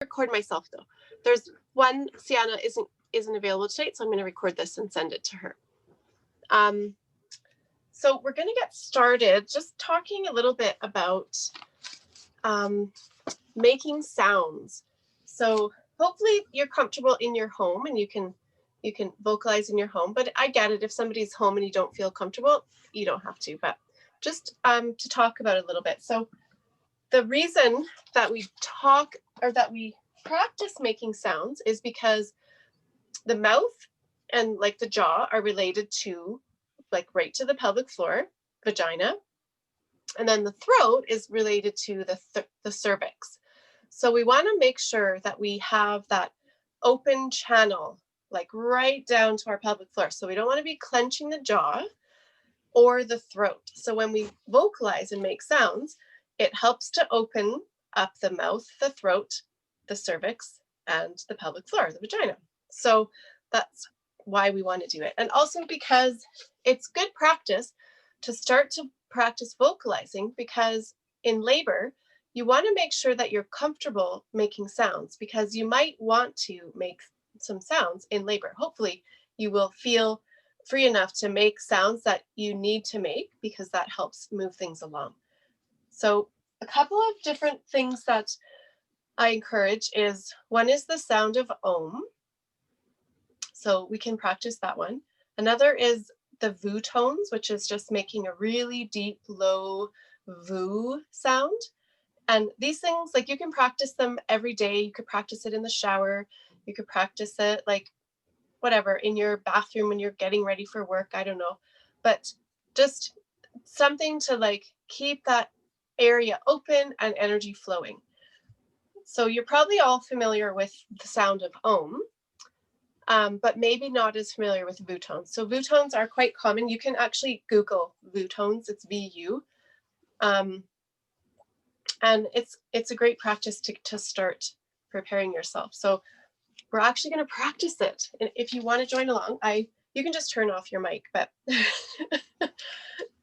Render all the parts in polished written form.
record myself though. There's one, Sienna isn't available tonight, so I'm going to record this and send it to her. So we're going to get started just talking a little bit about making sounds. So hopefully you're comfortable in your home and you can vocalize in your home, but I get it if somebody's home and you don't feel comfortable, you don't have to, but just to talk about it a little bit. So the reason that we talk or that we practice making sounds is because the mouth and like the jaw are related to like right to the pelvic floor, vagina, and then the throat is related to the cervix. So we want to make sure that we have that open channel like right down to our pelvic floor. So we don't want to be clenching the jaw or the throat. So when we vocalize and make sounds, it helps to open up the mouth, the throat, the cervix, and the pelvic floor, the vagina. So that's why we want to do it. And also because it's good practice to start to practice vocalizing, because in labor, you want to make sure that you're comfortable making sounds, because you might want to make some sounds in labor. Hopefully you will feel free enough to make sounds that you need to make, because that helps move things along. So a couple of different things that I encourage is, one is the sound of Om. So we can practice that one. Another is the VU tones, which is just making a really deep, low VU sound. And these things, like you can practice them every day. You could practice it in the shower. You could practice it like whatever, in your bathroom when you're getting ready for work, I don't know. But just something to like keep that area open and energy flowing. So you're probably all familiar with the sound of Om, but maybe not as familiar with VU tones. So VU tones are quite common. You can actually Google VU tones, it's VU. And it's a great practice to start preparing yourself. So we're actually going to practice it. And if you want to join along, you can just turn off your mic, but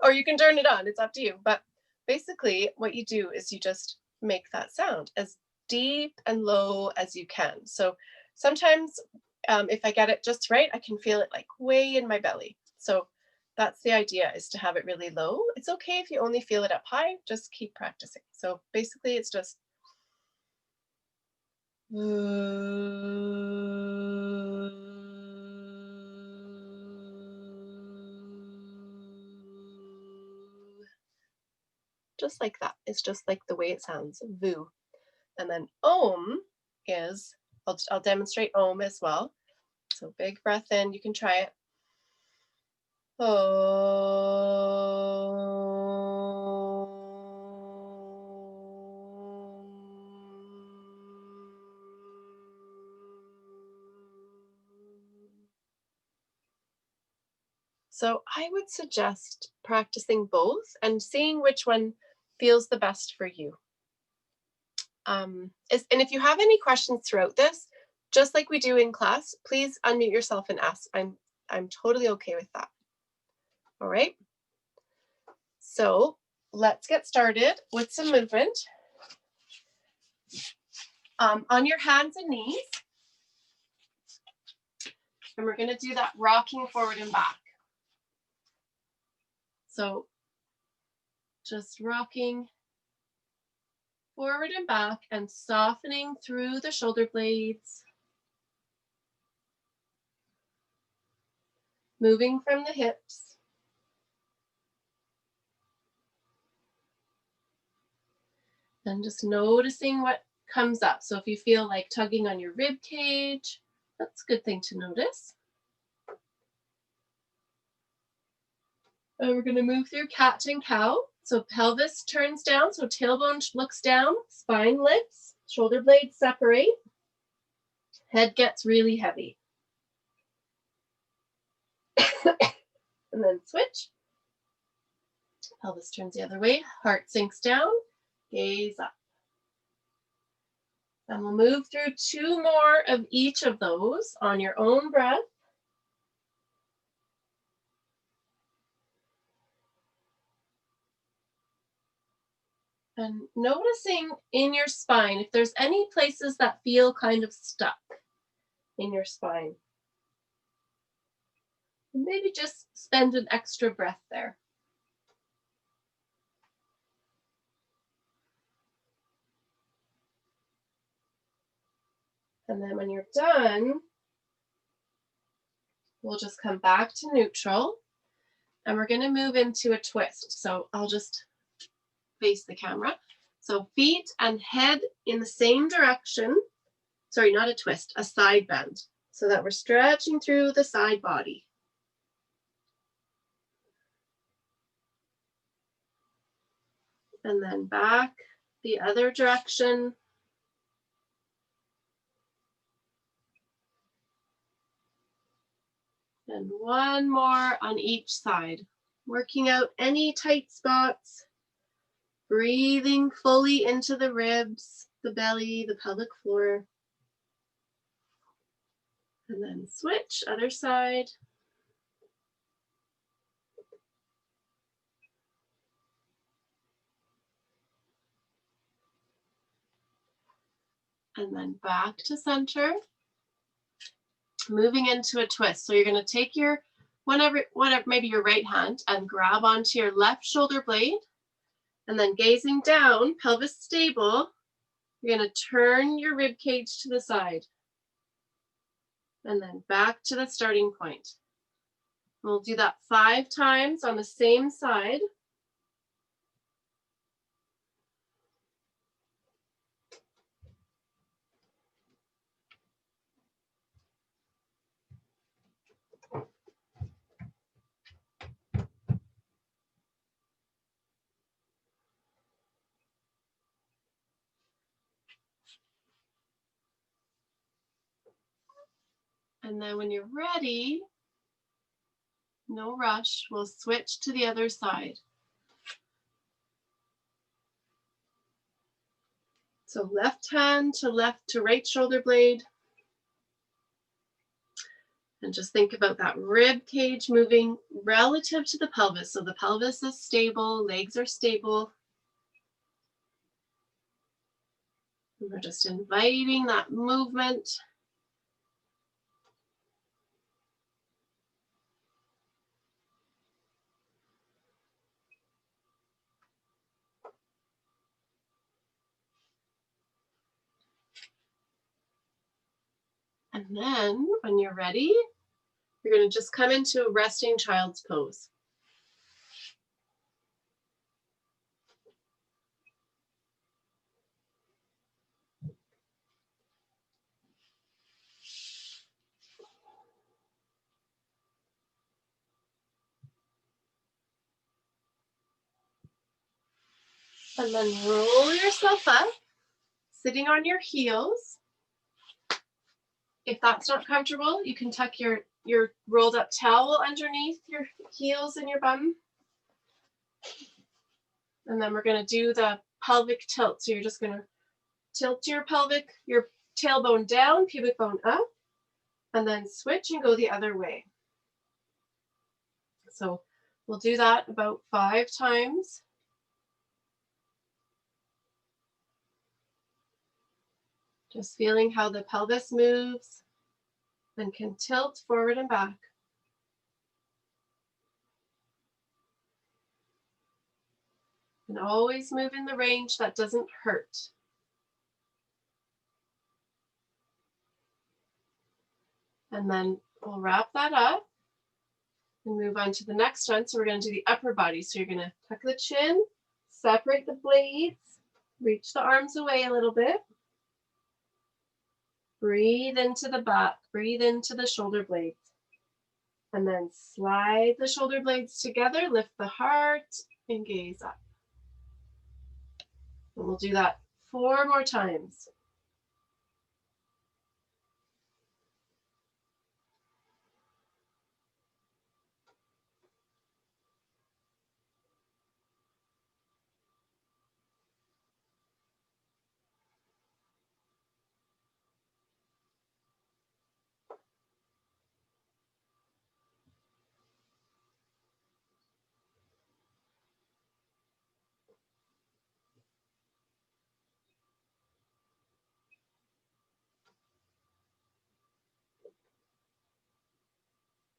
or you can turn it on. It's up to you. But basically, what you do is you just make that sound as deep and low as you can. So sometimes, if I get it just right, I can feel it like way in my belly. So that's the idea, is to have it really low. It's okay if you only feel it up high. Just keep practicing. So basically, it's just just like that. It's just like the way it sounds, VU. And then Om is, I'll demonstrate Om as well. So big breath in, you can try it. So I would suggest practicing both and seeing which one feels the best for you. And if you have any questions throughout this, just like we do in class, please unmute yourself and ask. I'm totally okay with that. All right. So let's get started with some movement. On your hands and knees. And we're going to do that rocking forward and back. So just rocking forward and back and softening through the shoulder blades. Moving from the hips. And just noticing what comes up. So if you feel like tugging on your rib cage, that's a good thing to notice. And we're going to move through cat and cow. So pelvis turns down, so tailbone looks down, spine lifts, shoulder blades separate, head gets really heavy. And then switch. Pelvis turns the other way, heart sinks down, gaze up. And we'll move through 2 more of each of those on your own breath. And noticing in your spine if there's any places that feel kind of stuck in your spine. And maybe just spend an extra breath there. And then when you're done, we'll just come back to neutral and we're going to move into a twist. So I'll just face the camera. So feet and head in the same direction. Sorry, not a twist, a side bend, so that we're stretching through the side body. And then back the other direction. And one more on each side. Working out any tight spots. Breathing fully into the ribs, the belly, the pelvic floor. And then switch, other side. And then back to center. Moving into a twist. So you're going to take your, whatever, maybe your right hand and grab onto your left shoulder blade. And then gazing down, pelvis stable, you're going to turn your rib cage to the side. And then back to the starting point. We'll do that 5 times on the same side. And then when you're ready, no rush, we'll switch to the other side. So left hand to right shoulder blade. And just think about that rib cage moving relative to the pelvis. So the pelvis is stable, legs are stable. And we're just inviting that movement. And then when you're ready, you're going to just come into a resting child's pose. And then roll yourself up, sitting on your heels. If that's not comfortable, you can tuck your rolled up towel underneath your heels and your bum. And then we're going to do the pelvic tilt. So you're just going to tilt your tailbone down, pubic bone up, and then switch and go the other way. So we'll do that about 5 times. Just feeling how the pelvis moves and can tilt forward and back. And always move in the range that doesn't hurt. And then we'll wrap that up and move on to the next one. So we're going to do the upper body. So you're going to tuck the chin, separate the blades, reach the arms away a little bit. Breathe into the back, breathe into the shoulder blades. And then slide the shoulder blades together, lift the heart, and gaze up. And we'll do that 4 more times.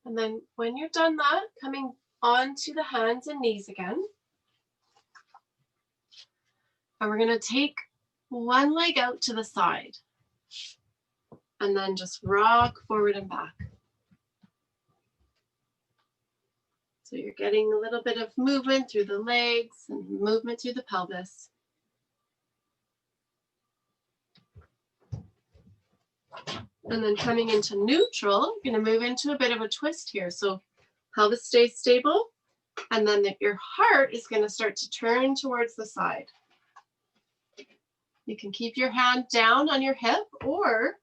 And then when you're done that, coming onto the hands and knees again. And we're going to take one leg out to the side and then just rock forward and back. So you're getting a little bit of movement through the legs and movement through the pelvis. And then coming into neutral, you're going to move into a bit of a twist here. So pelvis stays stable, and then your heart is going to start to turn towards the side. You can keep your hand down on your hip or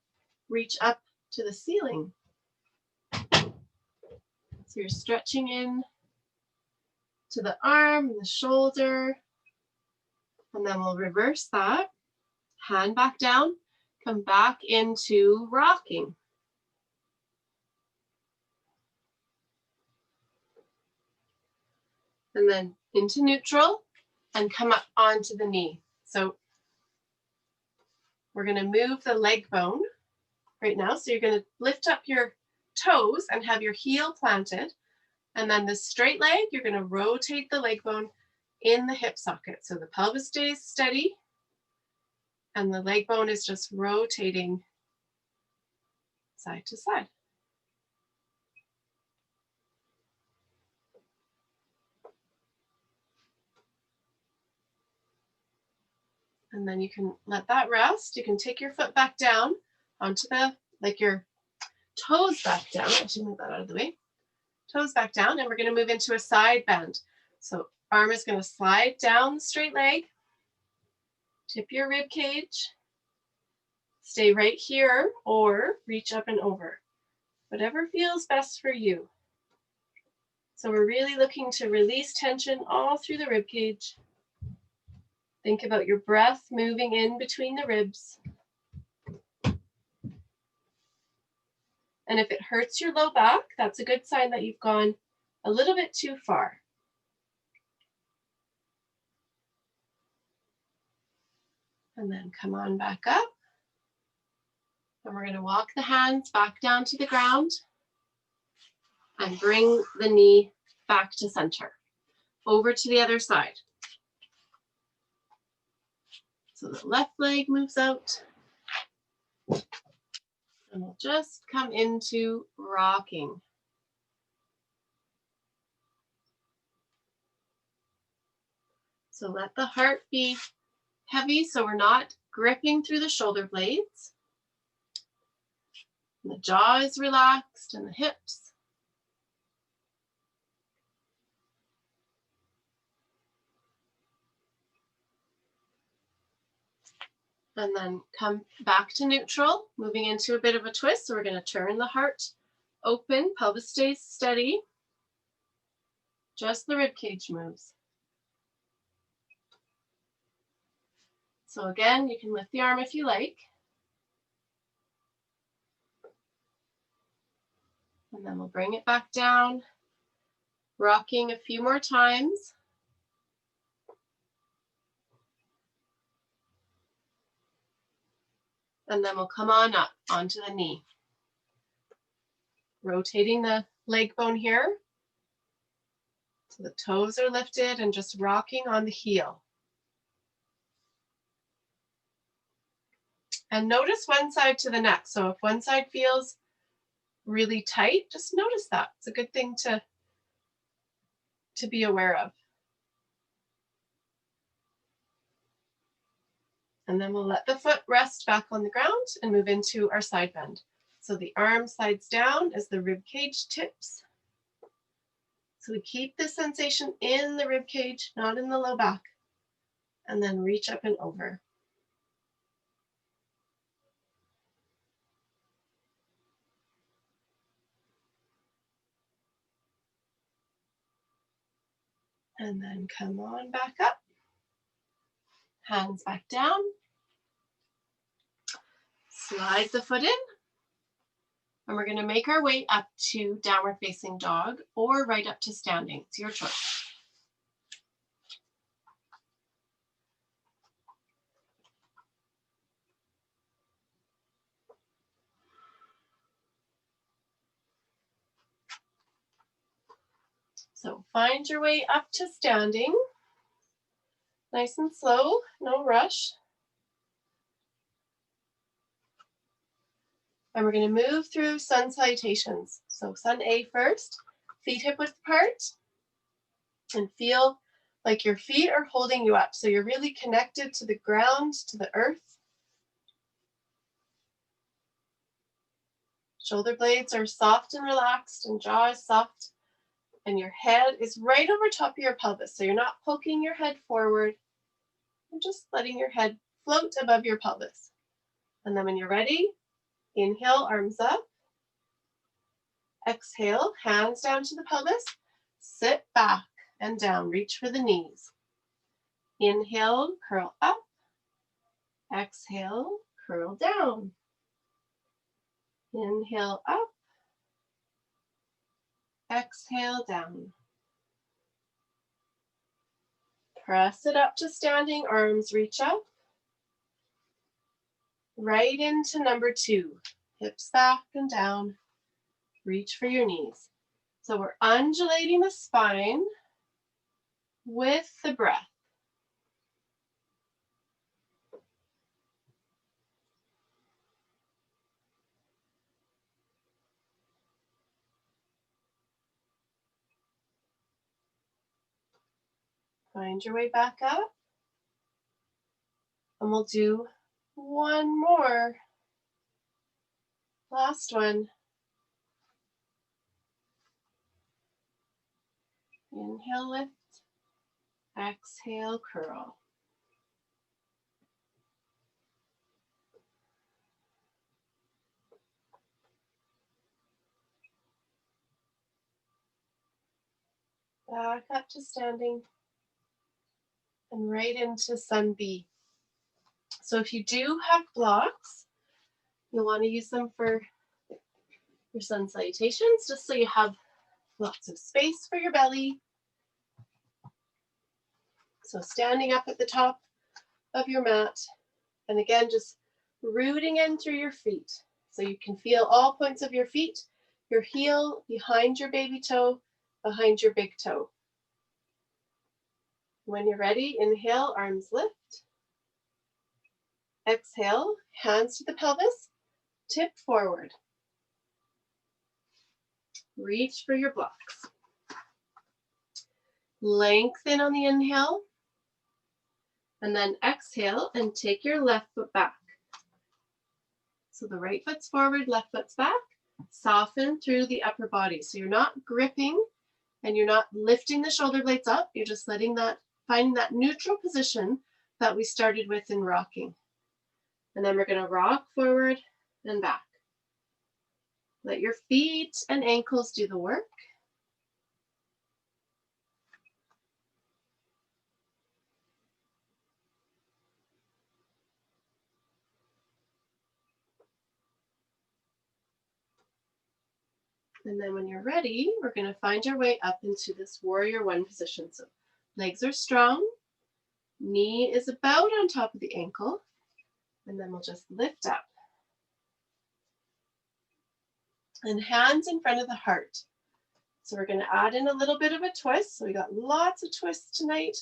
reach up to the ceiling. So you're stretching in to the arm and the shoulder, and then we'll reverse that. Hand back down, come back into rocking. And then into neutral and come up onto the knee. So we're going to move the leg bone right now. So you're going to lift up your toes and have your heel planted. And then the straight leg, you're going to rotate the leg bone in the hip socket. So the pelvis stays steady and the leg bone is just rotating side to side. And then you can let that rest. You can take your foot back down onto the, like your toes back down. I should move that out of the way. Toes back down, and we're going to move into a side bend. So arm is going to slide down the straight leg, tip your rib cage, stay right here or reach up and over. Whatever feels best for you. So we're really looking to release tension all through the rib cage. Think about your breath moving in between the ribs. And if it hurts your low back, that's a good sign that you've gone a little bit too far. And then come on back up. And we're going to walk the hands back down to the ground and bring the knee back to center. Over to the other side. So the left leg moves out. And we'll just come into rocking. So let the heart be heavy so we're not gripping through the shoulder blades. And the jaw is relaxed and the hips. And then come back to neutral, moving into a bit of a twist. So we're going to turn the heart open, pelvis stays steady. Just the rib cage moves. So again, you can lift the arm if you like. And then we'll bring it back down, rocking a few more times. And then we'll come on up onto the knee. Rotating the leg bone here. So the toes are lifted and just rocking on the heel. And notice one side to the next. So if one side feels really tight, just notice that. It's a good thing to be aware of. And then we'll let the foot rest back on the ground and move into our side bend. So the arm slides down as the rib cage tips. So we keep the sensation in the rib cage, not in the low back. And then reach up and over. And then come on back up. Hands back down. Slide the foot in. And we're going to make our way up to downward facing dog or right up to standing. It's your choice. So find your way up to standing. Nice and slow, no rush. And we're going to move through sun salutations. So sun A first, feet hip width apart, and feel like your feet are holding you up. So you're really connected to the ground, to the earth. Shoulder blades are soft and relaxed, and jaw is soft. And your head is right over top of your pelvis. So you're not poking your head forward. You're just letting your head float above your pelvis. And then when you're ready, inhale, arms up. Exhale, hands down to the pelvis. Sit back and down. Reach for the knees. Inhale, curl up. Exhale, curl down. Inhale up. Exhale down. Press it up to standing, arms reach up. Right into number 2. Hips back and down. Reach for your knees. So we're undulating the spine with the breath. Find your way back up. And we'll do one more. Last one. Inhale, lift. Exhale, curl. Back up to standing. And right into sun B. So if you do have blocks, you'll want to use them for your sun salutations, just so you have lots of space for your belly. So standing up at the top of your mat, and again, just rooting in through your feet. So you can feel all points of your feet, your heel behind your baby toe, behind your big toe. When you're ready, inhale, arms lift. Exhale, hands to the pelvis, tip forward. Reach for your blocks. Lengthen on the inhale, and then exhale and take your left foot back. So the right foot's forward, left foot's back. Soften through the upper body. So you're not gripping and you're not lifting the shoulder blades up. You're just letting that, finding that neutral position that we started with in rocking. And then we're going to rock forward and back. Let your feet and ankles do the work. And then when you're ready, we're going to find our way up into this warrior one position. So legs are strong, knee is about on top of the ankle, and then we'll just lift up. And hands in front of the heart. So we're going to add in a little bit of a twist. So we got lots of twists tonight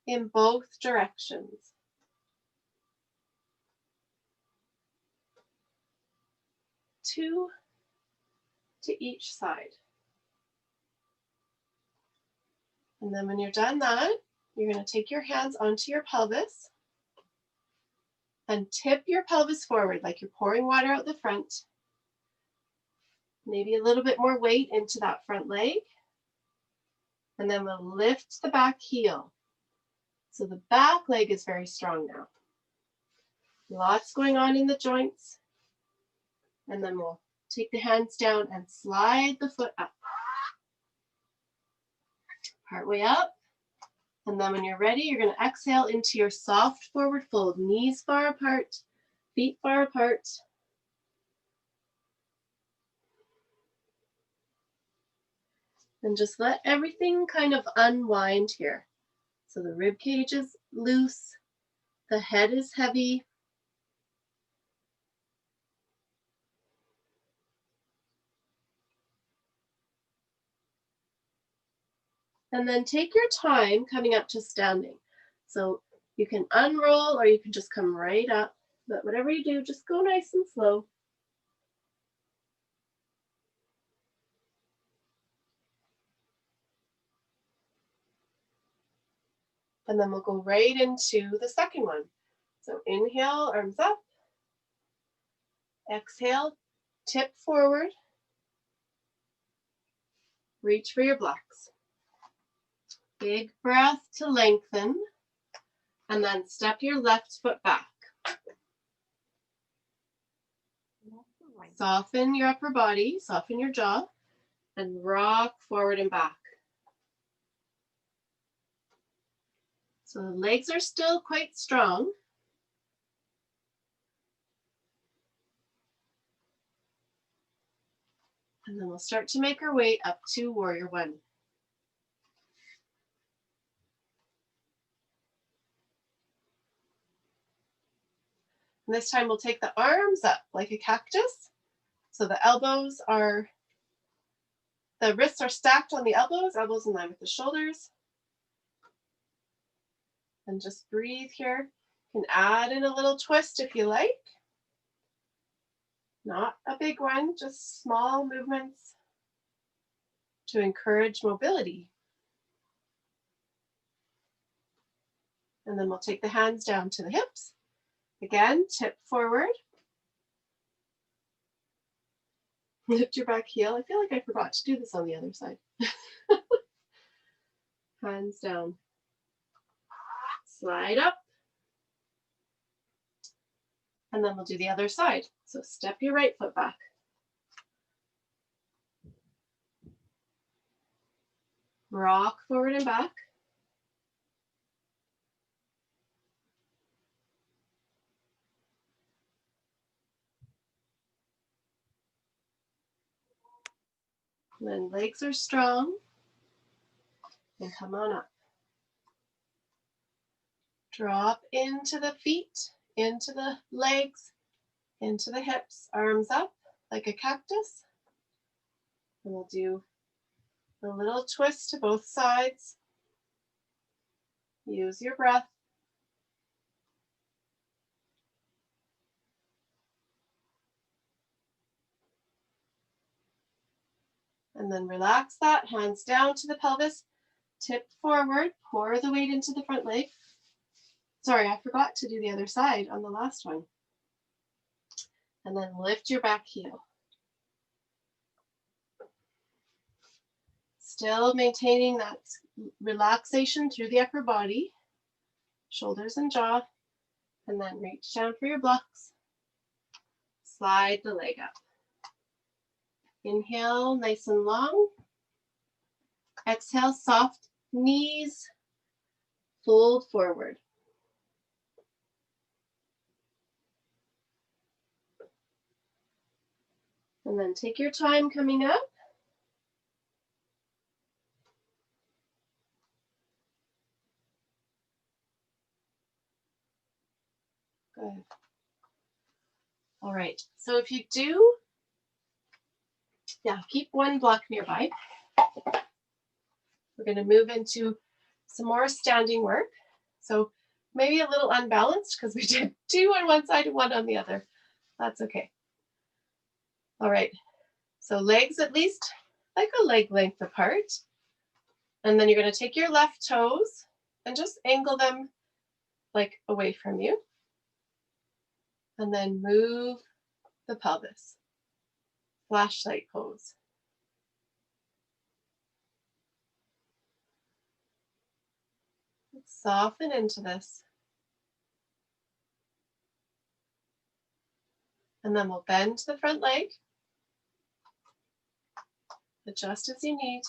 in both directions. 2 to each side. And then when you're done that, you're going to take your hands onto your pelvis and tip your pelvis forward like you're pouring water out the front. Maybe a little bit more weight into that front leg. And then we'll lift the back heel. So the back leg is very strong now. Lots going on in the joints. And then we'll take the hands down and slide the foot up. Part way up. And then when you're ready, you're going to exhale into your soft forward fold. Knees far apart, feet far apart. And just let everything kind of unwind here. So the rib cage is loose, the head is heavy. And then take your time coming up to standing. So you can unroll or you can just come right up. But whatever you do, just go nice and slow. And then we'll go right into the second one. So inhale, arms up. Exhale, tip forward. Reach for your blocks. Big breath to lengthen. And then step your left foot back. Soften your upper body, soften your jaw, and rock forward and back. So the legs are still quite strong. And then we'll start to make our way up to warrior one. And this time we'll take the arms up like a cactus. So the wrists are stacked on the elbows in line with the shoulders. And just breathe here. You can add in a little twist if you like. Not a big one, just small movements to encourage mobility. And then we'll take the hands down to the hips. Again, tip forward. Lift your back heel. I feel like I forgot to do this on the other side. Hands down. Slide up. And then we'll do the other side. So step your right foot back. Rock forward and back. And then legs are strong. And come on up. Drop into the feet, into the legs, into the hips, arms up like a cactus. And we'll do a little twist to both sides. Use your breath. And then relax that, hands down to the pelvis, tip forward, pour the weight into the front leg. Sorry, I forgot to do the other side on the last one. And then lift your back heel. Still maintaining that relaxation through the upper body, shoulders and jaw, and then reach down for your blocks. Slide the leg up. Inhale, nice and long. Exhale, soft knees, fold forward. And then take your time coming up. Good. All right, so if you do, keep one block nearby. We're going to move into some more standing work. So maybe a little unbalanced because we did 2 on one side and 1 on the other. That's okay. All right, so legs at least like a leg length apart. And then you're going to take your left toes and just angle them like away from you. And then move the pelvis. Flashlight pose. Soften into this. And then we'll bend the front leg. Adjust as you need.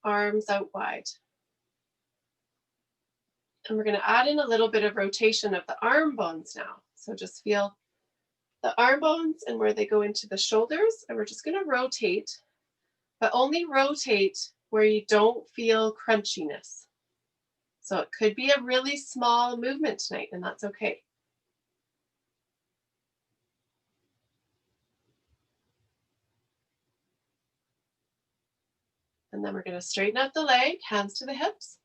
Arms out wide. And we're going to add in a little bit of rotation of the arm bones now. So just feel the arm bones and where they go into the shoulders. And we're just going to rotate, but only rotate where you don't feel crunchiness. So it could be a really small movement tonight, and that's okay. And then we're going to straighten out the leg, hands to the hips.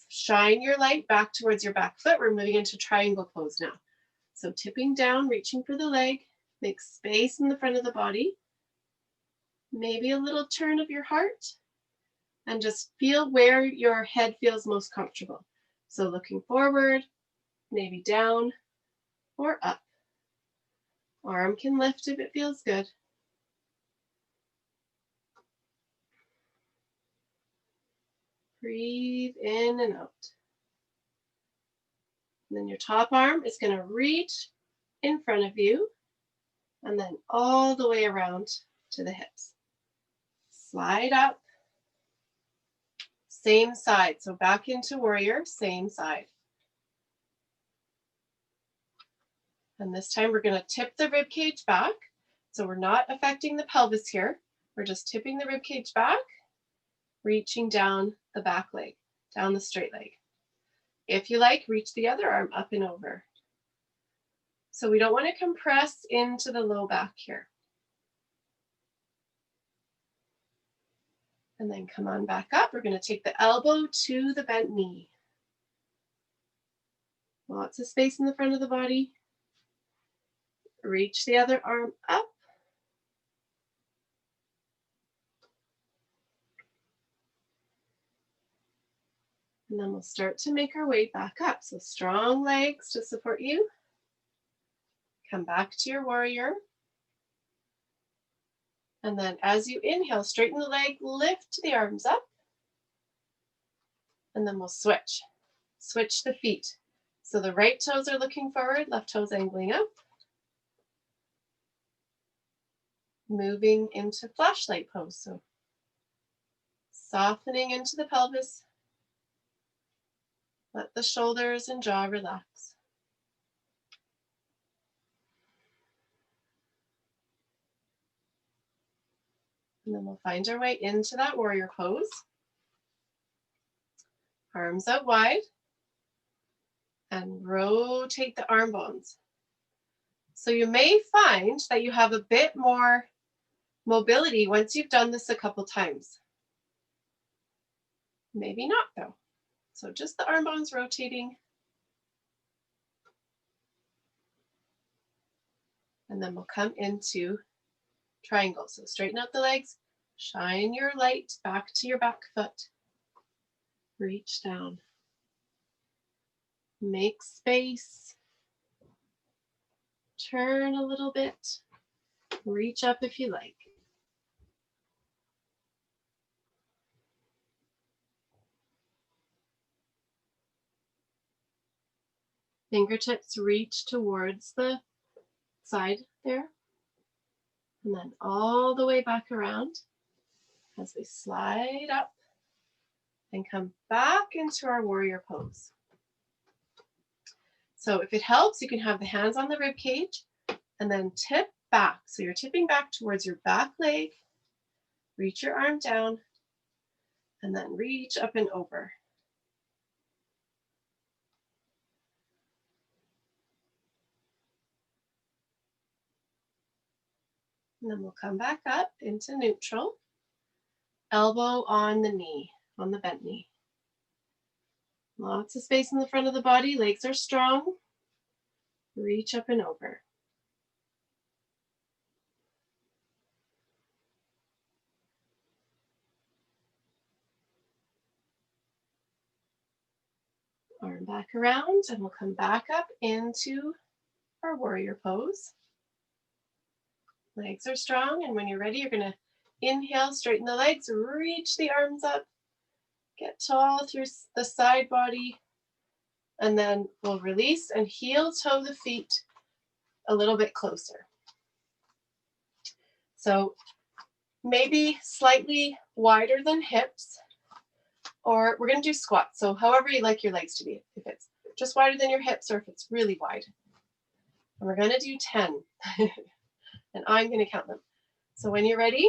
Shine your light back towards your back foot. We're moving into triangle pose now. So tipping down, reaching for the leg, make space in the front of the body. Maybe a little turn of your heart, and just feel where your head feels most comfortable. So looking forward, maybe down or up. Arm can lift if it feels good. Breathe in and out. And then your top arm is going to reach in front of you and then all the way around to the hips. Slide up. Same side. So back into warrior, same side. And this time we're going to tip the rib cage back. So we're not affecting the pelvis here. We're just tipping the rib cage back, reaching down the back leg, down the straight leg. If you like, reach the other arm up and over. So we don't want to compress into the low back here. And then come on back up. We're going to take the elbow to the bent knee. Lots of space in the front of the body. Reach the other arm up. And then we'll start to make our way back up. So strong legs to support you. Come back to your warrior. And then as you inhale, straighten the leg, lift the arms up. And then we'll switch. Switch the feet. So the right toes are looking forward, left toes angling up. Moving into flashlight pose. So softening into the pelvis. Let the shoulders and jaw relax. And then we'll find our way into that warrior pose. Arms out wide. And rotate the arm bones. So you may find that you have a bit more mobility once you've done this a couple times. Maybe not though. So just the arm bones rotating. And then we'll come into triangle. So straighten out the legs, shine your light back to your back foot. Reach down. Make space. Turn a little bit. Reach up if you like. Fingertips reach towards the side there. And then all the way back around as we slide up and come back into our warrior pose. So if it helps, you can have the hands on the rib cage and then tip back. So you're tipping back towards your back leg. Reach your arm down and then reach up and over. And then we'll come back up into neutral. Elbow on the knee, on the bent knee. Lots of space in the front of the body. Legs are strong. Reach up and over. Arm back around and we'll come back up into our warrior pose. Legs are strong, and when you're ready, you're going to inhale, straighten the legs, reach the arms up, get tall through the side body, and then we'll release and heel toe the feet a little bit closer. So maybe slightly wider than hips, or we're going to do squats. So however you like your legs to be, if it's just wider than your hips or if it's really wide. And we're going to do 10. And I'm going to count them. So when you're ready,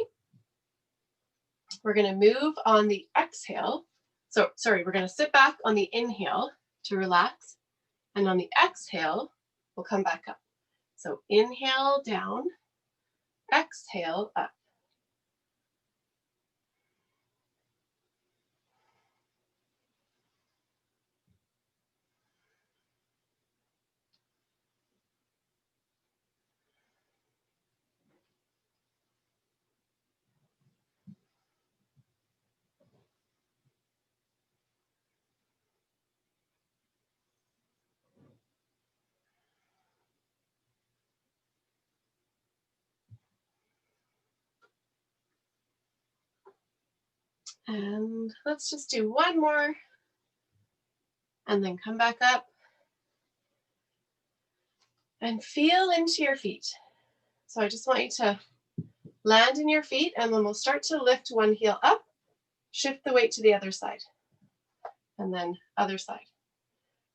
we're going to move on the exhale. So, sorry, we're going to sit back on the inhale to relax. And on the exhale, we'll come back up. So inhale down, exhale up. And let's just do one more and then come back up and feel into your feet. So I just want you to land in your feet, and then we'll start to lift one heel up, shift the weight to the other side, and then other side.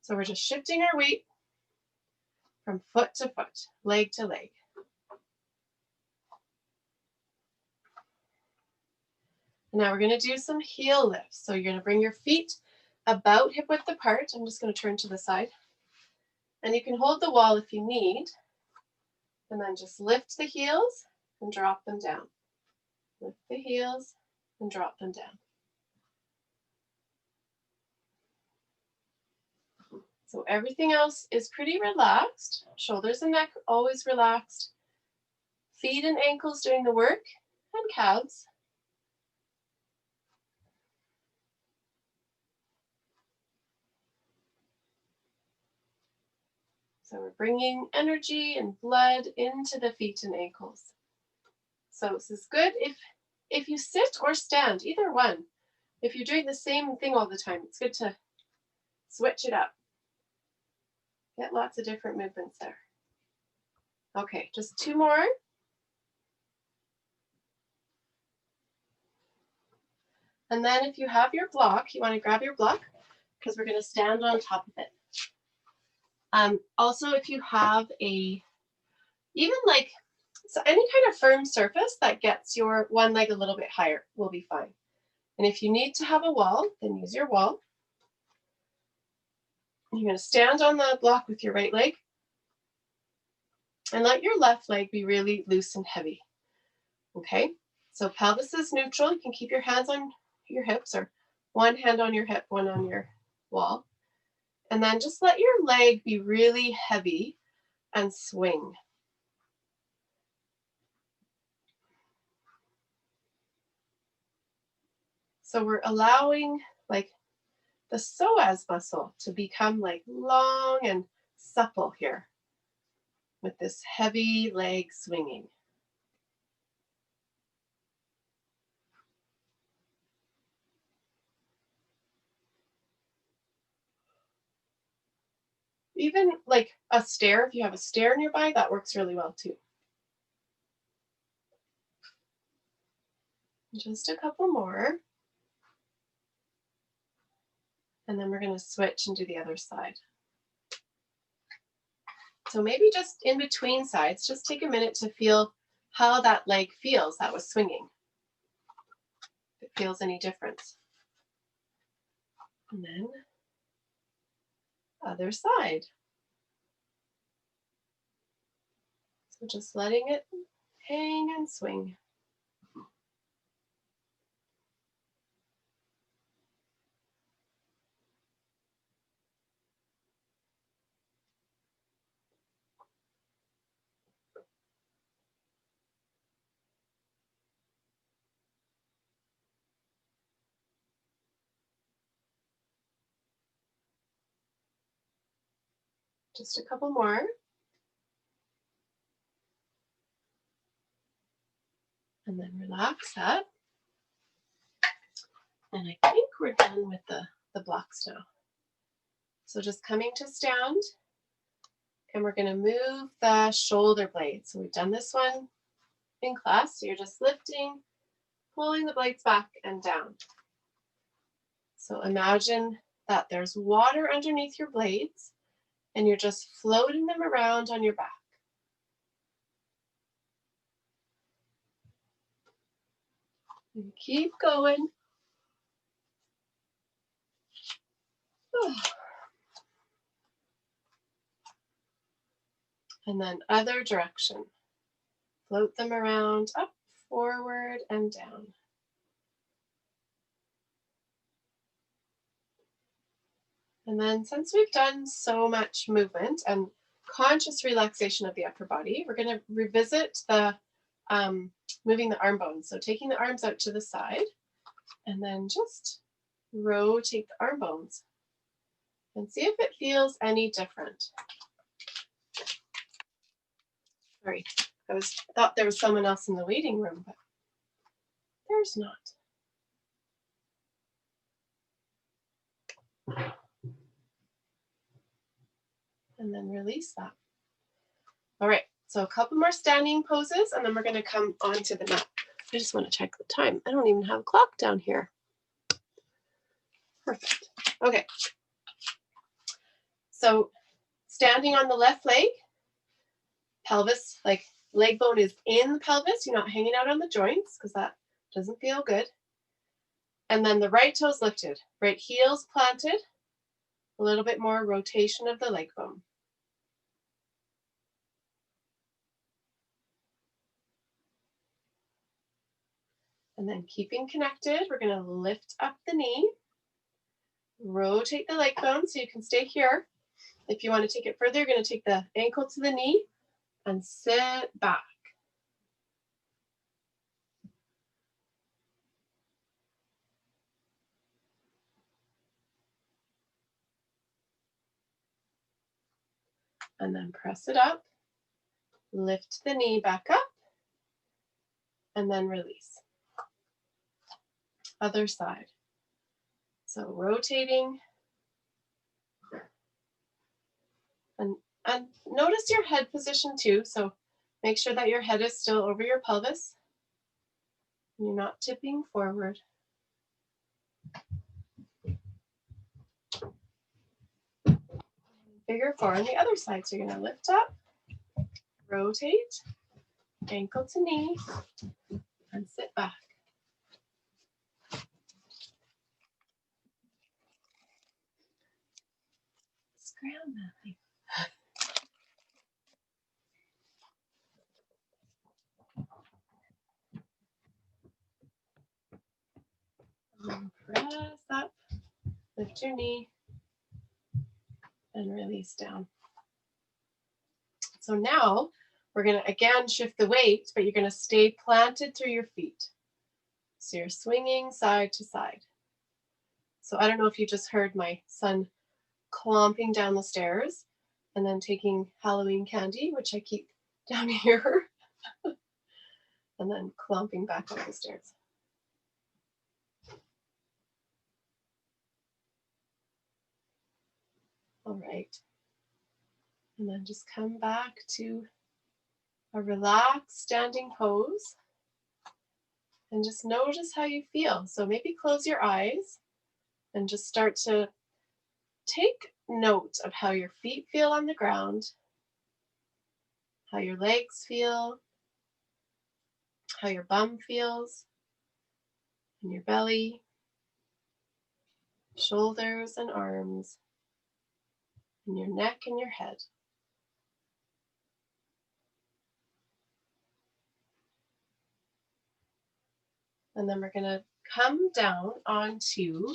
So we're just shifting our weight from foot to foot, leg to leg. Now we're going to do some heel lifts. So you're going to bring your feet about hip width apart. I'm just going to turn to the side. And you can hold the wall if you need. And then just lift the heels and drop them down. Lift the heels and drop them down. So everything else is pretty relaxed. Shoulders and neck always relaxed. Feet and ankles doing the work, and calves. So we're bringing energy and blood into the feet and ankles. So this is good if you sit or stand, either one. If you're doing the same thing all the time, it's good to switch it up. Get lots of different movements there. Okay, just two more. And then if you have your block, you want to grab your block because we're going to stand on top of it. Also, if you have even like so any kind of firm surface that gets your one leg a little bit higher will be fine. And if you need to have a wall, then use your wall. You're going to stand on the block with your right leg and let your left leg be really loose and heavy. Okay, so pelvis is neutral. You can keep your hands on your hips or one hand on your hip, one on your wall. And then just let your leg be really heavy and swing. So we're allowing like the psoas muscle to become like long and supple here with this heavy leg swinging. Even like a stair, if you have a stair nearby, that works really well too. Just a couple more. And then we're going to switch and do the other side. So maybe just in between sides, just take a minute to feel how that leg feels that was swinging. If it feels any different. And then other side. So just letting it hang and swing. Just a couple more. And then relax that. And I think we're done with the blocks now. So just coming to stand. And we're going to move the shoulder blades. So we've done this one in class. So you're just lifting, pulling the blades back and down. So imagine that there's water underneath your blades and you're just floating them around on your back. And keep going. And then other direction. Float them around, up, forward, and down. And then since we've done so much movement and conscious relaxation of the upper body, we're going to revisit the moving the arm bones. So taking the arms out to the side and then just rotate the arm bones and see if it feels any different. Sorry, I thought there was someone else in the waiting room, but there's not. And then release that. All right, so a couple more standing poses, and then we're going to come onto the mat. I just want to check the time. I don't even have a clock down here. Perfect. Okay. So standing on the left leg, pelvis, like leg bone is in the pelvis. You're not hanging out on the joints because that doesn't feel good. And then the right toes lifted, right heels planted, a little bit more rotation of the leg bone. And then keeping connected, we're going to lift up the knee, rotate the leg bone so you can stay here. If you want to take it further, you're going to take the ankle to the knee and sit back. And then press it up, lift the knee back up, and then release. Other side. So rotating. And notice your head position too. So make sure that your head is still over your pelvis. You're not tipping forward. Figure 4 on the other side. So you're going to lift up, rotate, ankle to knee, and sit back. Scram that thing. Press up, lift your knee, and release down. So now we're going to again shift the weight, but you're going to stay planted through your feet. So you're swinging side to side. So I don't know if you just heard my son clomping down the stairs and then taking Halloween candy, which I keep down here, and then clomping back up the stairs. All right. And then just come back to a relaxed standing pose and just notice how you feel. So maybe close your eyes and just start to take note of how your feet feel on the ground, how your legs feel, how your bum feels, and your belly, shoulders and arms, and your neck and your head. And then we're going to come down onto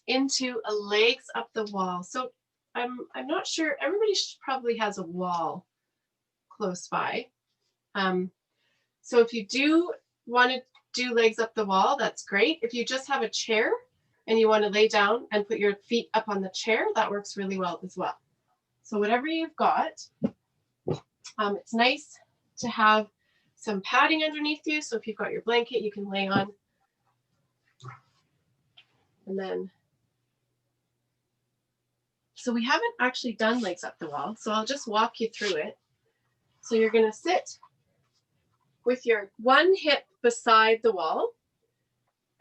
into a legs up the wall. So I'm not sure, everybody probably has a wall close by. So if you do want to do legs up the wall, that's great. If you just have a chair and you want to lay down and put your feet up on the chair, that works really well as well. So whatever you've got, it's nice to have some padding underneath you. So if you've got your blanket, you can lay on. And then, so we haven't actually done legs up the wall, so I'll just walk you through it. So you're going to sit with your one hip beside the wall.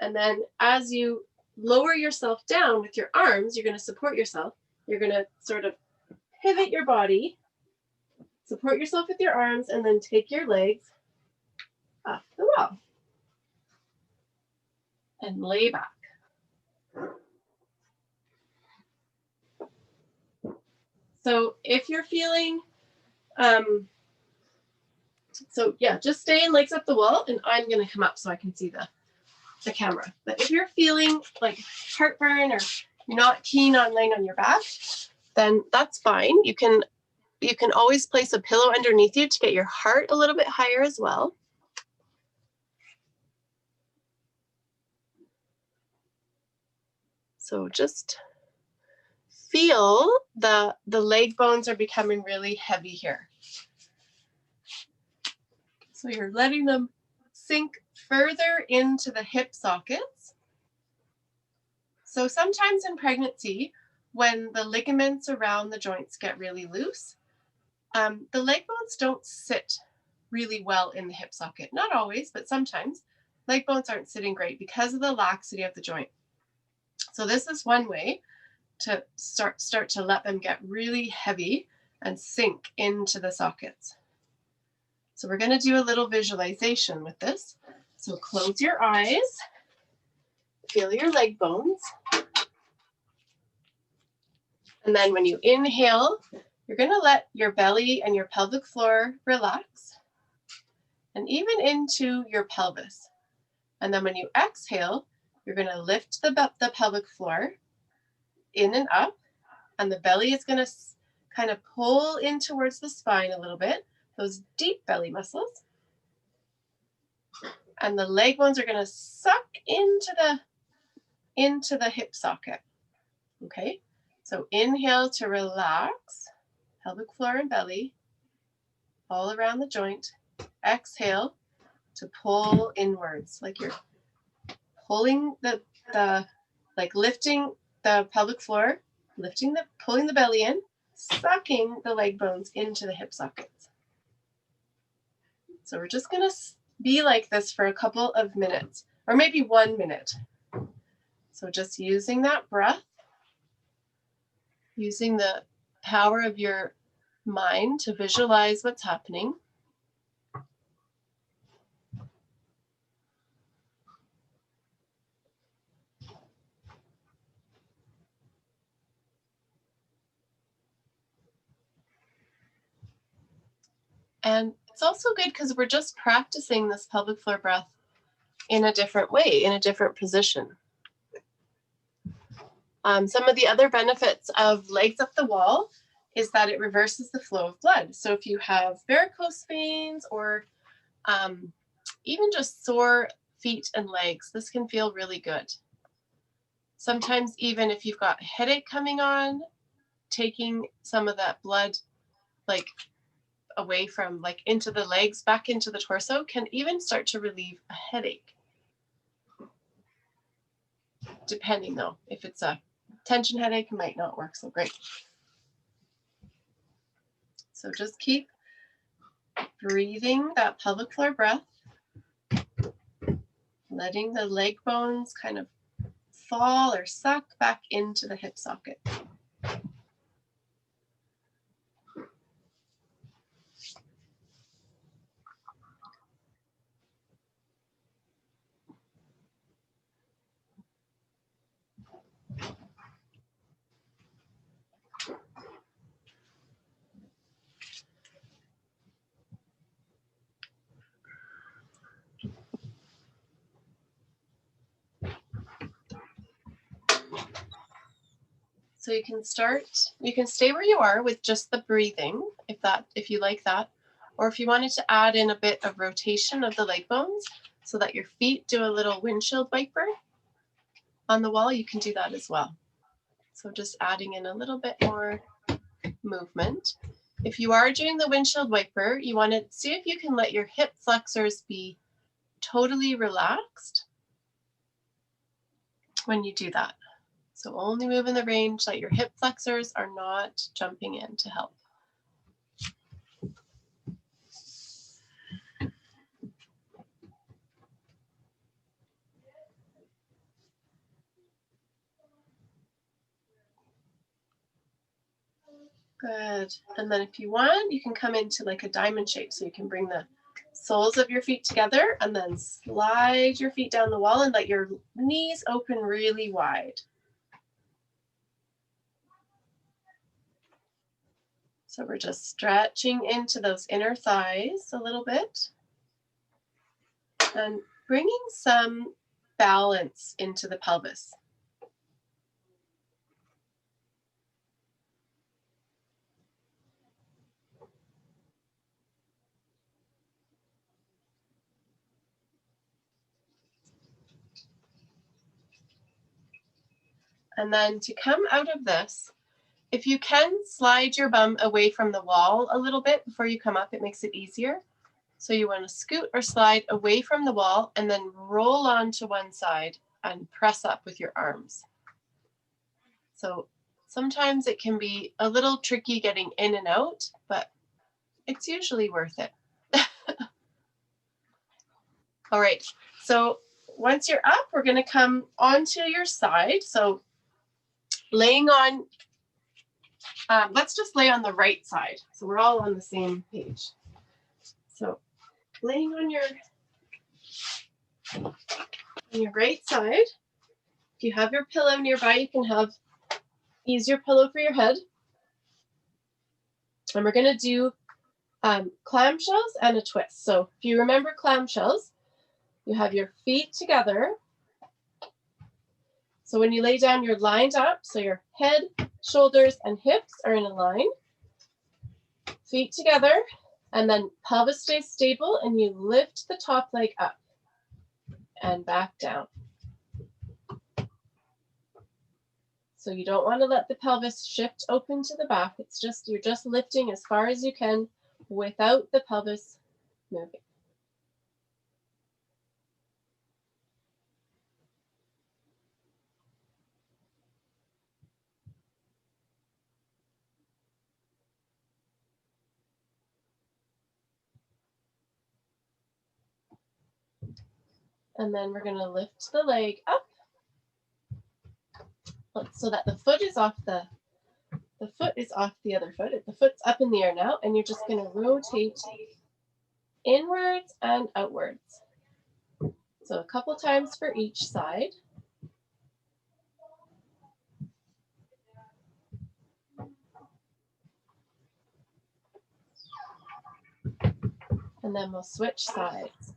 And then as you lower yourself down with your arms, you're going to support yourself. You're going to sort of pivot your body, support yourself with your arms, and then take your legs off the wall and lay back. So if you're feeling, so yeah, just stay in legs up the wall, and I'm going to come up so I can see the camera. But if you're feeling like heartburn or you're not keen on laying on your back, then that's fine. You can always place a pillow underneath you to get your heart a little bit higher as well. So just feel the leg bones are becoming really heavy here. So you're letting them sink further into the hip sockets. So sometimes in pregnancy, when the ligaments around the joints get really loose, the leg bones don't sit really well in the hip socket. Not always, but sometimes leg bones aren't sitting great because of the laxity of the joint. So this is one way to start to let them get really heavy and sink into the sockets. So we're going to do a little visualization with this. So close your eyes, feel your leg bones. And then when you inhale, you're going to let your belly and your pelvic floor relax, and even into your pelvis. And then when you exhale, you're going to lift the pelvic floor in and up, and the belly is going to kind of pull in towards the spine a little bit, those deep belly muscles. And the leg bones are going to suck into the hip socket. Okay, so inhale to relax, pelvic floor and belly, all around the joint. Exhale to pull inwards, like you're pulling like lifting the pelvic floor, pulling the belly in, sucking the leg bones into the hip sockets. So we're just going to be like this for a couple of minutes, or maybe 1 minute. So just using that breath, using the power of your mind to visualize what's happening. And it's also good because we're just practicing this pelvic floor breath in a different way, in a different position. Some of the other benefits of legs up the wall is that it reverses the flow of blood. So if you have varicose veins or even just sore feet and legs, this can feel really good. Sometimes even if you've got a headache coming on, taking some of that blood like away from like into the legs, back into the torso, can even start to relieve a headache. Depending though, if it's a tension headache, it might not work so great. So just keep breathing that pelvic floor breath, letting the leg bones kind of fall or suck back into the hip socket. So you can stay where you are with just the breathing, if you like that, or if you wanted to add in a bit of rotation of the leg bones so that your feet do a little windshield wiper on the wall, you can do that as well. So just adding in a little bit more movement. If you are doing the windshield wiper, you want to see if you can let your hip flexors be totally relaxed when you do that. So only move in the range that your hip flexors are not jumping in to help. Good. And then if you want, you can come into like a diamond shape. So you can bring the soles of your feet together and then slide your feet down the wall and let your knees open really wide. So we're just stretching into those inner thighs a little bit and bringing some balance into the pelvis. And then to come out of this, if you can slide your bum away from the wall a little bit before you come up, it makes it easier. So you want to scoot or slide away from the wall and then roll onto one side and press up with your arms. So sometimes it can be a little tricky getting in and out, but it's usually worth it. All right, so once you're up, we're going to come onto your side. So laying on, let's just lay on the right side. So we're all on the same page. So laying on your right side. If you have your pillow nearby, you can use your pillow for your head. And we're going to do clamshells and a twist. So if you remember clamshells, you have your feet together. So when you lay down, you're lined up. So your head, shoulders, and hips are in a line. Feet together, and then pelvis stays stable, and you lift the top leg up and back down. So you don't want to let the pelvis shift open to the back. It's just, you're just lifting as far as you can without the pelvis moving. And then we're going to lift the leg up so that the foot is off the other foot. The foot's up in the air now, and you're just going to rotate inwards and outwards. So a couple times for each side. And then we'll switch sides.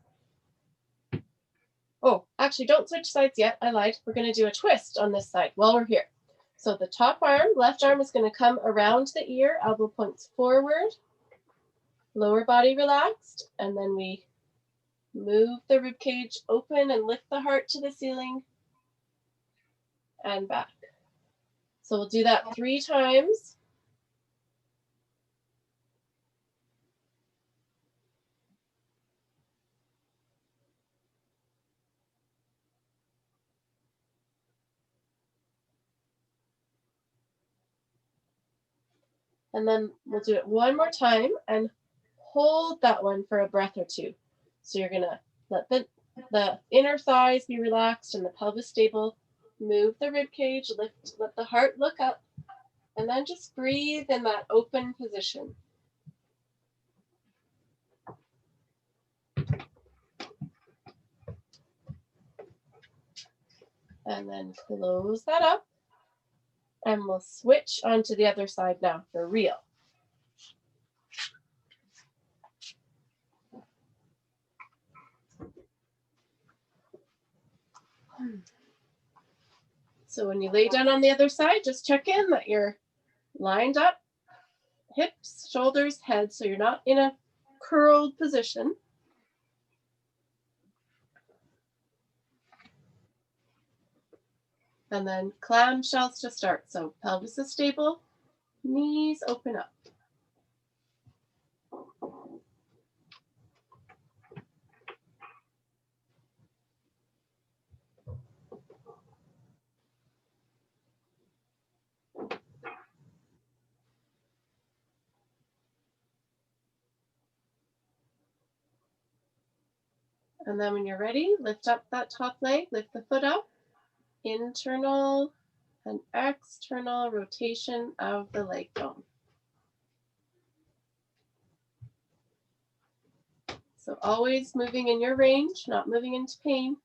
Oh, actually, don't switch sides yet. I lied. We're going to do a twist on this side while we're here. So the top arm, left arm is going to come around the ear, elbow points forward, lower body relaxed, and then we move the rib cage open and lift the heart to the ceiling and back. So we'll do that 3 times. And then we'll do it one more time and hold that one for a breath or 2. So you're going to let the inner thighs be relaxed and the pelvis stable. Move the rib cage, let the heart look up, and then just breathe in that open position. And then close that up. And we'll switch onto the other side now for real. So when you lay down on the other side, just check in that you're lined up, hips, shoulders, head, so you're not in a curled position. And then clamshells to start. So pelvis is stable, knees open up. And then when you're ready, lift up that top leg, lift the foot up, internal and external rotation of the leg bone. So always moving in your range, not moving into pain.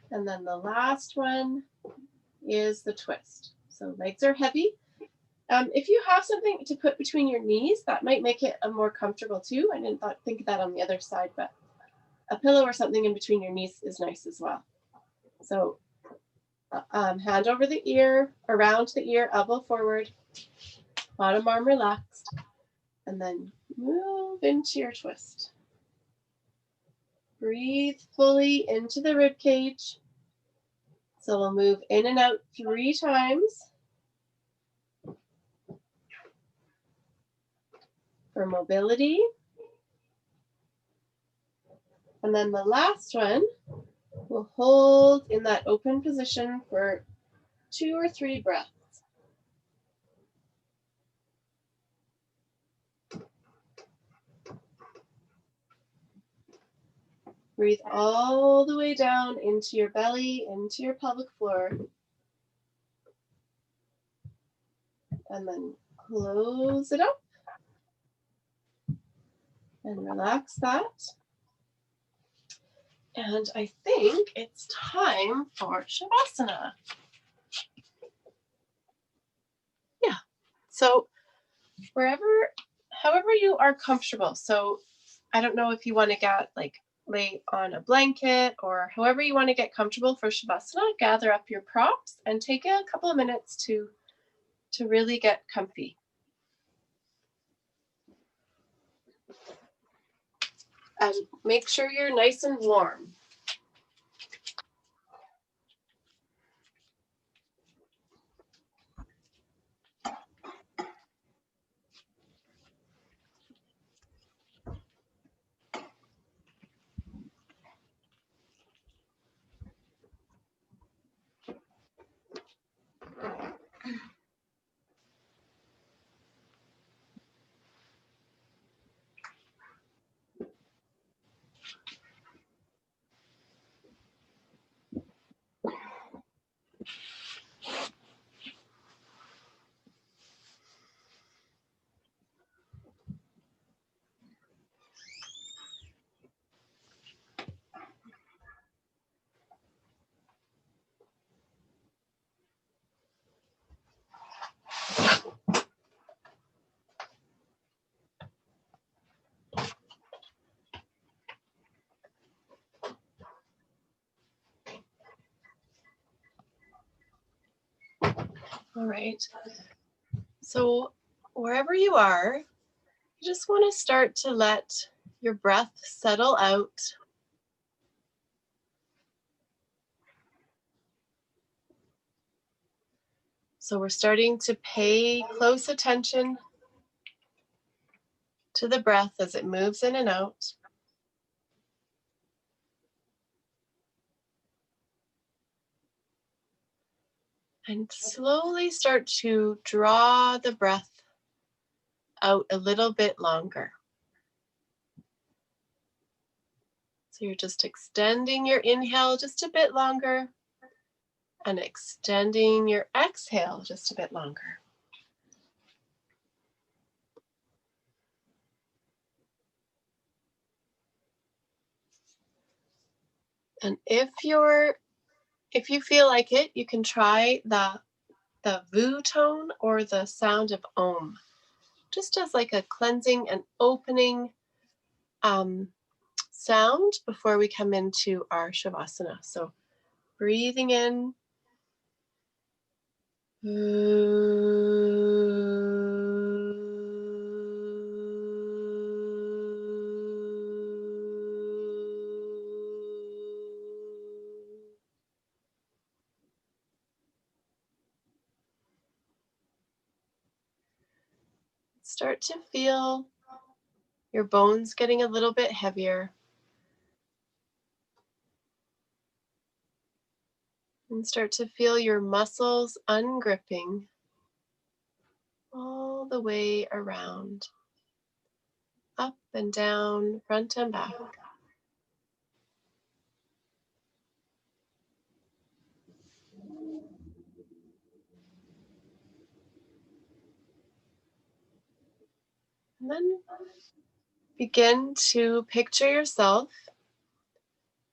And then the last one is the twist. So legs are heavy. If you have something to put between your knees, that might make it more comfortable too. I didn't think of that on the other side, but a pillow or something in between your knees is nice as well. So hand over the ear, around the ear, elbow forward, bottom arm relaxed, and then move into your twist. Breathe fully into the rib cage. So we'll move in and out 3 times. for mobility. And then the last one, we'll hold in that open position for 2 or 3 breaths. Breathe all the way down into your belly, into your pelvic floor. And then close it up. And relax that. And I think it's time for Shavasana. Yeah. So however you are comfortable. So I don't know if you want to get lay on a blanket or however you want to get comfortable for Shavasana, gather up your props and take a couple of minutes to really get comfy. And make sure you're nice and warm. All right. So wherever you are, you just want to start to let your breath settle out. So we're starting to pay close attention to the breath as it moves in and out. And slowly start to draw the breath out a little bit longer. So you're just extending your inhale just a bit longer and extending your exhale just a bit longer. And if you feel like it, you can try the vu tone or the sound of Om, just as like a cleansing and opening sound before we come into our Shavasana. So breathing in. Start to feel your bones getting a little bit heavier. And start to feel your muscles ungripping all the way around, up and down, front and back. And then begin to picture yourself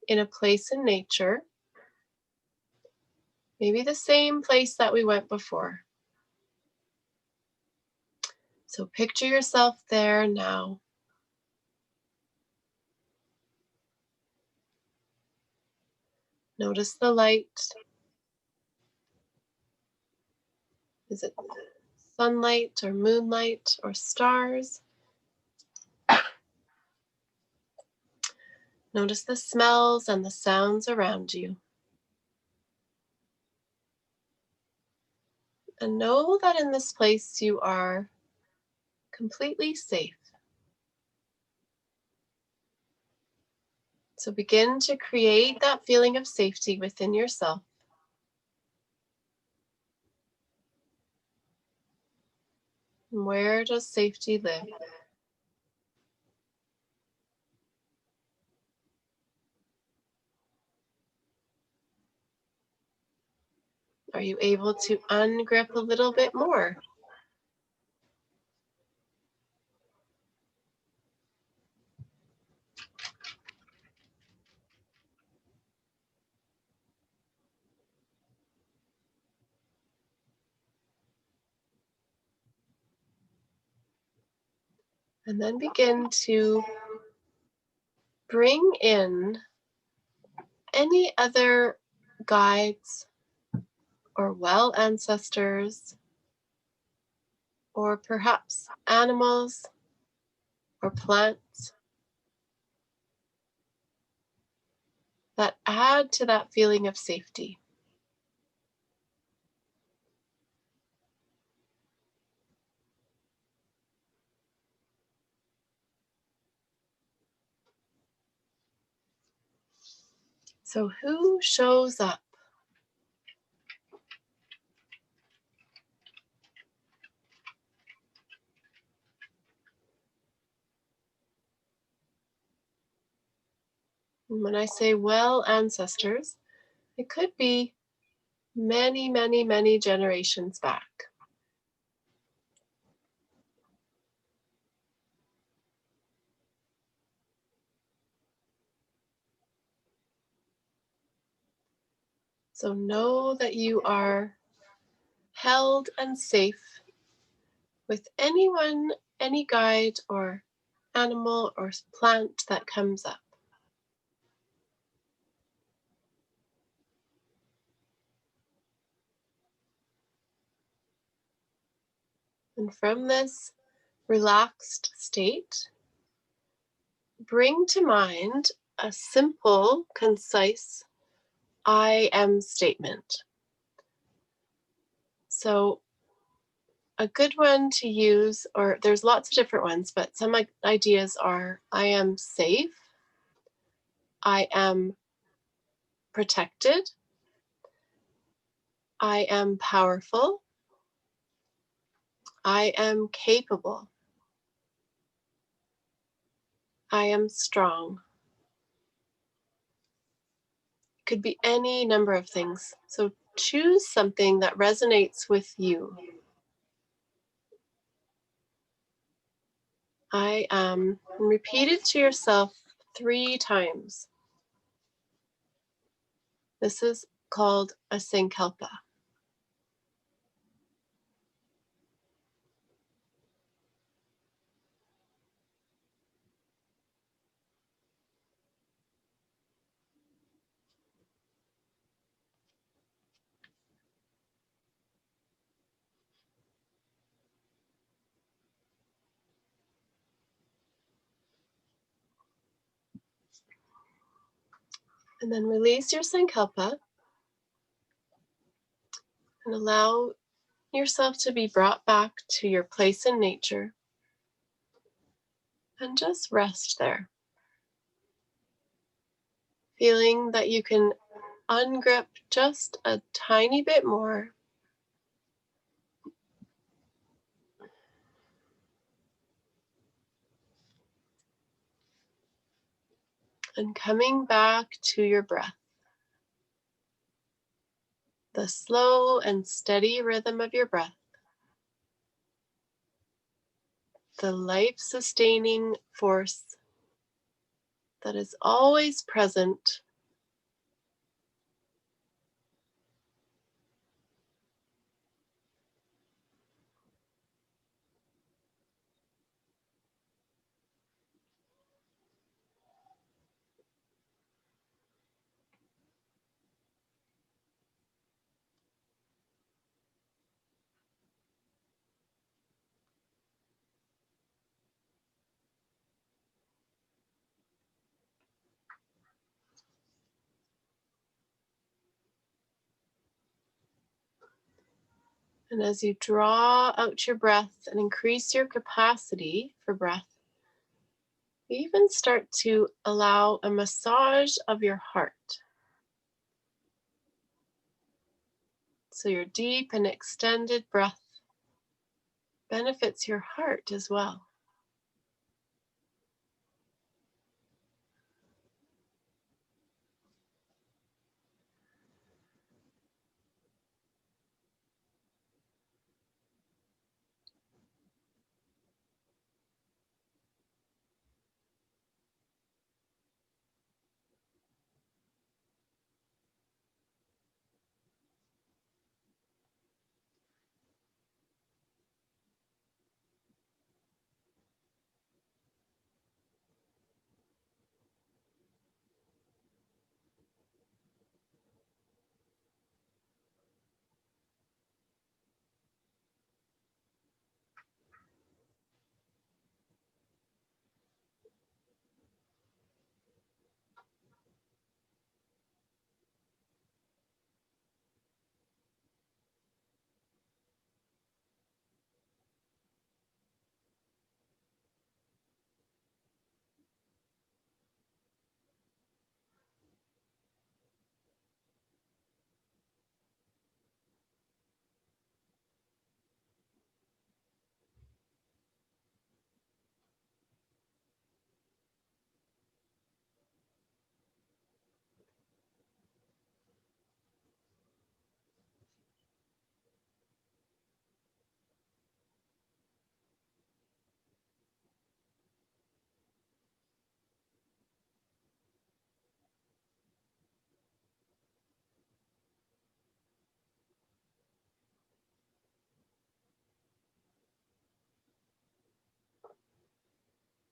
in a place in nature, maybe the same place that we went before. So picture yourself there now. Notice the light. Is it sunlight or moonlight or stars? Notice the smells and the sounds around you. And know that in this place you are completely safe. So begin to create that feeling of safety within yourself. And where does safety live? Are you able to ungrip a little bit more? And then begin to bring in any other guides or well ancestors, or perhaps animals or plants that add to that feeling of safety. So, who shows up? And when I say well ancestors, it could be many, many, many generations back. So know that you are held and safe with anyone, any guide or animal or plant that comes up. And from this relaxed state, bring to mind a simple, concise I am statement. So, a good one to use, or there's lots of different ones, but some ideas are I am safe, I am protected, I am powerful, I am capable, I am strong. Could be any number of things. So choose something that resonates with you. I am, and repeat it to yourself 3 times. This is called a sankalpa. And then release your sankalpa and allow yourself to be brought back to your place in nature and just rest there, feeling that you can ungrip just a tiny bit more and coming back to your breath, the slow and steady rhythm of your breath, the life-sustaining force that is always present. And as you draw out your breath and increase your capacity for breath, Even start to allow a massage of your heart. So your deep and extended breath benefits your heart as well.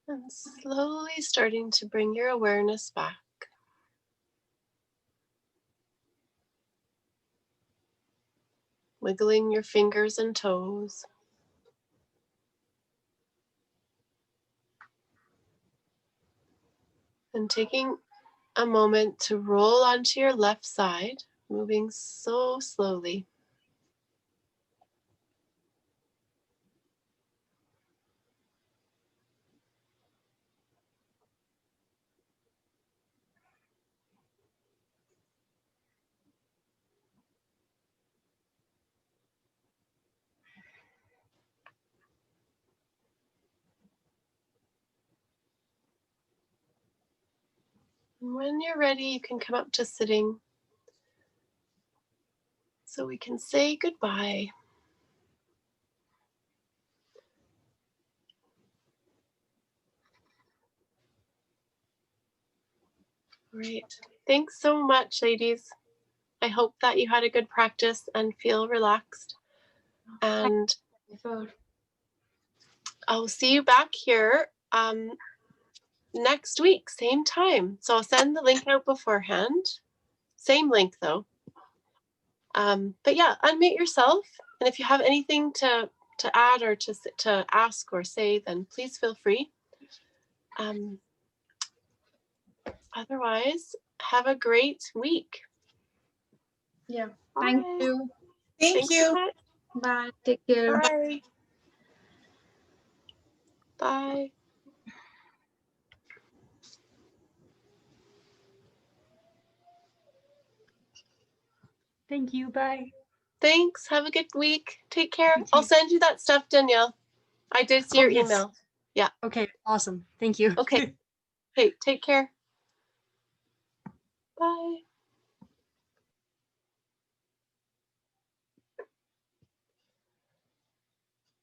And slowly starting to bring your awareness back. Wiggling your fingers and toes. And taking a moment to roll onto your left side, moving so slowly. And when you're ready, you can come up to sitting so we can say goodbye. Great. Thanks so much, ladies. I hope that you had a good practice and feel relaxed. And I'll see you back here next week, same time. So I'll send the link out beforehand. Same link though. But yeah, unmute yourself. And if you have anything to add or to ask or say, then please feel free. Otherwise, have a great week. Yeah. Bye. Thank you. Thanks you. Bye. Take care. Bye. Bye. Thank you. Bye. Thanks. Have a good week. Take care. I'll send you that stuff, Danielle. I did see your email. Yeah. Okay. Awesome. Thank you. Okay. Hey, take care. Bye.